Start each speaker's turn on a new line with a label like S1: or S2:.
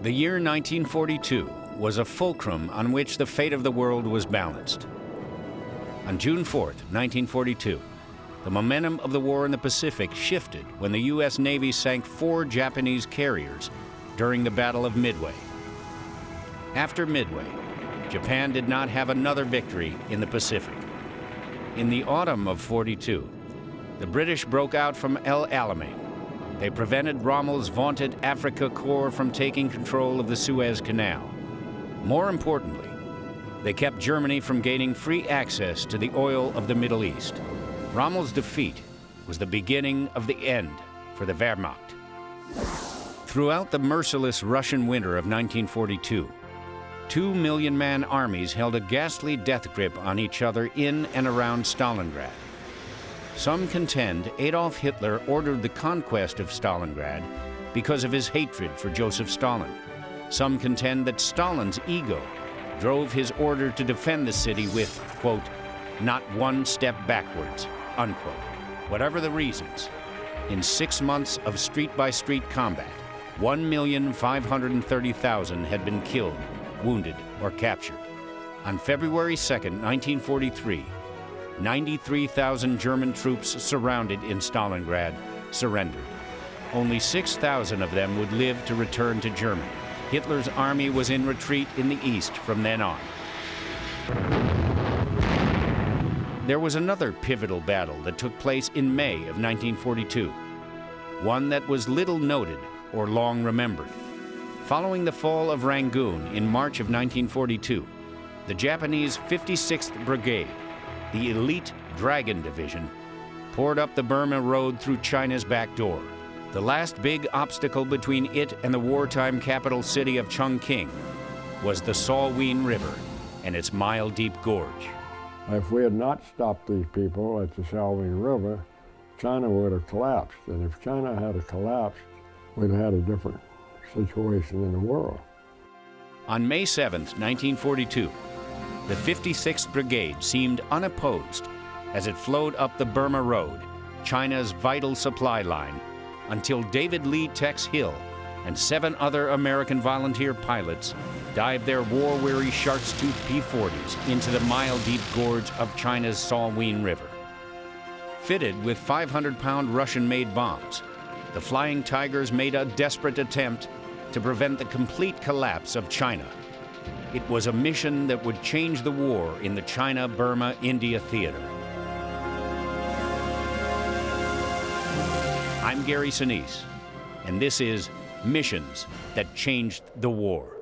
S1: The year 1942 was a fulcrum on which the fate of the world was balanced. On June 4th, 1942, the momentum of the war in the Pacific shifted when the U.S. Navy sank 4 Japanese carriers during the Battle of Midway. After Midway, Japan did not have another victory in the Pacific. In the autumn of '42, the British broke out from El Alamein. They prevented Rommel's vaunted Africa Corps from taking control of the Suez Canal. More importantly, they kept Germany from gaining free access to the oil of the Middle East. Rommel's defeat was the beginning of the end for the Wehrmacht. Throughout the merciless Russian winter of 1942, 2-million-man armies held a ghastly death grip on each other in and around Stalingrad. Some contend Adolf Hitler ordered the conquest of Stalingrad because of his hatred for Joseph Stalin. Some contend that Stalin's ego drove his order to defend the city with, quote, not one step backwards, unquote. Whatever the reasons, in 6 months of street-by-street combat, 1,530,000 had been killed, wounded, or captured. On February 2nd, 1943, 93,000 German troops surrounded in Stalingrad surrendered. Only 6,000 of them would live to return to Germany. Hitler's army was in retreat in the east from then on. There was another pivotal battle that took place in May of 1942, one that was little noted or long remembered. Following the fall of Rangoon in March of 1942, the Japanese 56th Brigade, the elite Dragon Division, poured up the Burma Road through China's back door. The last big obstacle between it and the wartime capital city of Chongqing was the Salween River and its mile-deep gorge.
S2: If we had not stopped these people at the Salween River, China would have collapsed. And if China had collapsed, we'd have had a different situation in the world.
S1: On May 7th, 1942, the 56th Brigade seemed unopposed as it flowed up the Burma Road, China's vital supply line, until David Lee Tex Hill and 7 other American volunteer pilots dived their war-weary shark's tooth P-40s into the mile-deep gorge of China's Salween River. Fitted with 500-pound Russian-made bombs, the Flying Tigers made a desperate attempt to prevent the complete collapse of China. It was a mission that would change the war in the China-Burma-India theater. I'm Gary Sinise, and this is Missions That Changed the War.